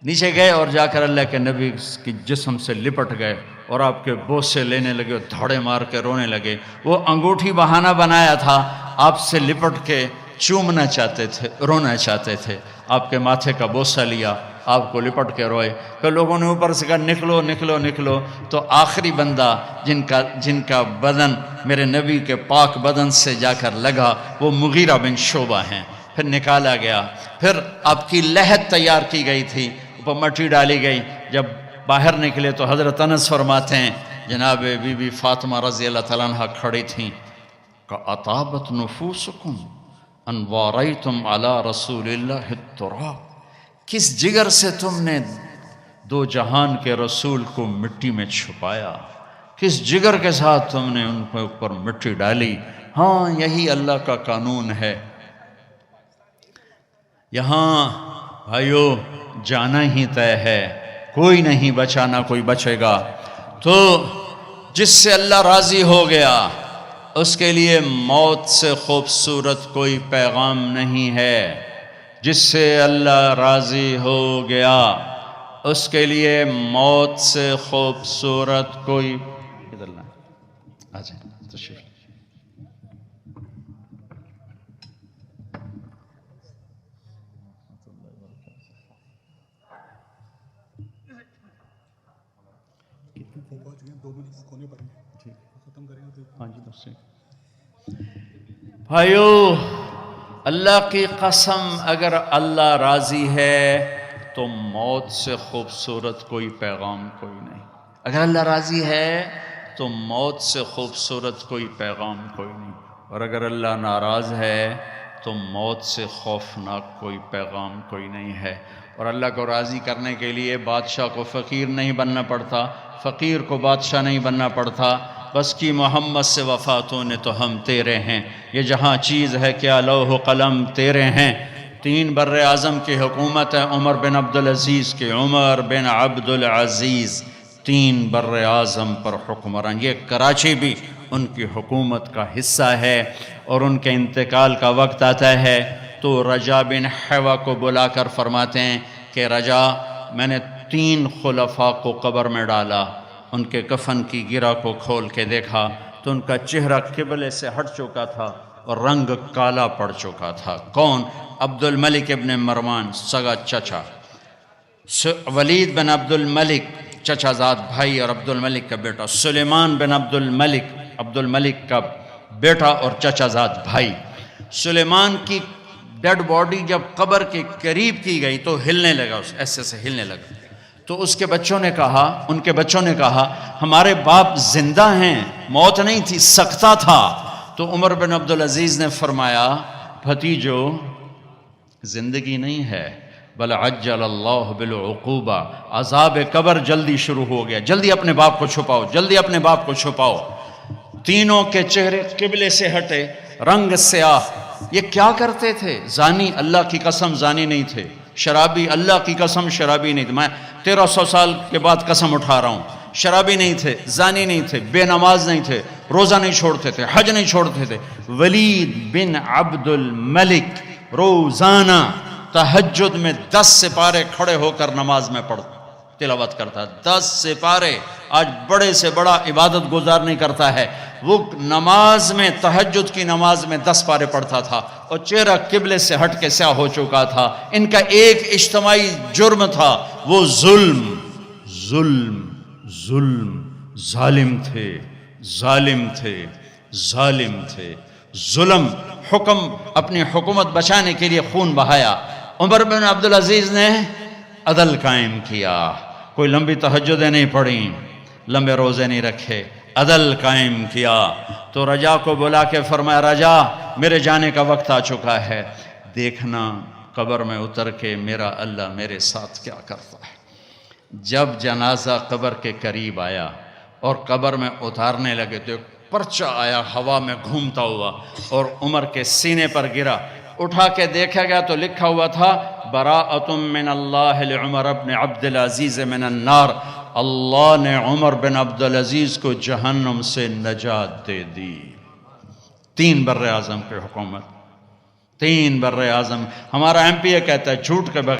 نیچے گئے اور جا کر اللہ کے نبی کی جسم سے لپٹ گئے اور آپ کے بوسے لینے لگے اور دھاڑے مار کے رونے لگے۔ وہ انگوٹھی بہانہ بنایا تھا، آپ سے لپٹ کے چومنا چاہتے تھے، رونا چاہتے تھے۔ آپ کے ماتھے کا بوسہ لیا، آپ کو لپٹ کے روئے۔ پھر لوگوں نے اوپر سے کہا نکلو نکلو نکلو، تو آخری بندہ جن کا بدن میرے نبی کے پاک بدن سے جا کر لگا وہ مغیرہ بن شعبہ ہیں۔ پھر نکالا گیا، پھر آپ کی لحد تیار کی گئی تھی، اوپر مٹی ڈالی گئی۔ جب باہر نکلے تو حضرت انس فرماتے ہیں جناب بی بی فاطمہ رضی اللہ تعالیٰ عنہ کھڑی تھیں کہ اطابت نفوسکم ان واریتم علی رسول اللہ التراب، کس جگر سے تم نے دو جہان کے رسول کو مٹی میں چھپایا، کس جگر کے ساتھ تم نے ان کے اوپر مٹی ڈالی۔ ہاں یہی اللہ کا قانون ہے، یہاں بھائیو جانا ہی طے ہے، کوئی نہیں بچا نہ کوئی بچے گا۔ تو جس سے اللہ راضی ہو گیا اس کے لیے موت سے خوبصورت کوئی پیغام نہیں ہے۔ جس سے اللہ راضی ہو گیا اس کے لیے موت سے خوبصورت کوئی ادھر نہ آ جائیں تشریف۔ بھائیو اللہ کی قسم، اگر اللہ راضی ہے تو موت سے خوبصورت کوئی پیغام کوئی نہیں۔ اگر اللہ راضی ہے تو موت سے خوبصورت کوئی پیغام کوئی نہیں، اور اگر اللہ ناراض ہے تو موت سے خوفناک کوئی پیغام کوئی نہیں ہے۔ اور اللہ کو راضی کرنے کے لیے بادشاہ کو فقیر نہیں بننا پڑتا، فقیر کو بادشاہ نہیں بننا پڑتا۔ بس کی محمد سے وفاتوں نے تو ہم تیرے ہیں، یہ جہاں چیز ہے کیا لوح و قلم تیرے ہیں۔ 3 بر اعظم کی حکومت ہے عمر بن عبدالعزیز کی، عمر بن عبدالعزیز 3 بر اعظم پر حکمران، یہ کراچی بھی ان کی حکومت کا حصہ ہے۔ اور ان کے انتقال کا وقت آتا ہے تو رجا بن حیوہ کو بلا کر فرماتے ہیں کہ رجا میں نے 3 خلفاء کو قبر میں ڈالا، ان کے کفن کی گرہ کو کھول کے دیکھا تو ان کا چہرہ قبلے سے ہٹ چکا تھا اور رنگ کالا پڑ چکا تھا۔ کون؟ عبد الملک ابن مروان سگا چچا، ولید بن عبد الملک چچا زاد بھائی اور عبد الملک کا بیٹا، سلیمان بن عبد الملک کا بیٹا اور چچا زاد بھائی۔ سلیمان کی ڈیڈ باڈی جب قبر کے قریب کی گئی تو ہلنے لگا، ایسے سے ہلنے لگا۔ تو ان کے بچوں نے کہا ہمارے باپ زندہ ہیں، موت نہیں تھی، سکتہ تھا۔ تو عمر بن عبدالعزیز نے فرمایا بھتیجو زندگی نہیں ہے، بل عجل اللہ بالعقوبہ، عذاب قبر جلدی شروع ہو گیا، جلدی اپنے باپ کو چھپاؤ، جلدی اپنے باپ کو چھپاؤ۔ تینوں کے چہرے قبلے سے ہٹے، رنگ سیاہ۔ یہ کیا کرتے تھے؟ زانی، اللہ کی قسم زانی نہیں تھے، شرابی، اللہ کی قسم شرابی نہیں تھے، میں 1300 سال کے بعد قسم اٹھا رہا ہوں، شرابی نہیں تھے، زانی نہیں تھے، بے نماز نہیں تھے، روزہ نہیں چھوڑتے تھے، حج نہیں چھوڑتے تھے۔ ولید بن عبد الملک روزانہ تہجد میں 10 سپارے کھڑے ہو کر نماز میں تلاوت کرتا، 10 سپارے۔ آج بڑے سے بڑا عبادت گزار نہیں کرتا ہے، وہ نماز میں، تہجد کی نماز میں 10 پارے پڑھتا تھا اور چہرہ قبلے سے ہٹ کے سیاہ ہو چکا تھا۔ ان کا ایک اجتماعی جرم تھا، وہ ظلم ظالم تھے۔ ظلم، حکم، اپنی حکومت بچانے کے لیے خون بہایا۔ عمر بن عبدالعزیز نے عدل قائم کیا، کوئی لمبی تہجدیں نہیں پڑھیں، لمبے روزے نہیں رکھے، عدل قائم کیا۔ تو رجا کو بلا کے فرمایا رجا میرے جانے کا وقت آ چکا ہے، دیکھنا قبر میں اتر کے میرا اللہ میرے ساتھ کیا کرتا ہے۔ جب جنازہ قبر کے قریب آیا اور قبر میں اتارنے لگے تو ایک پرچہ آیا ہوا میں گھومتا ہوا اور عمر کے سینے پر گرا۔ اٹھا کے دیکھا گیا تو لکھا ہوا تھا براءۃ من اللہ لعمر بن عبد العزیز من النار، اللہ نے عمر بن عبدالعزیز کو جہنم سے نجات دے دی۔ 3 بر اعظم کی حکومت، 3 بر اعظم۔ ہمارا ایم پی یہ کہتا ہے جھوٹ کے بغیر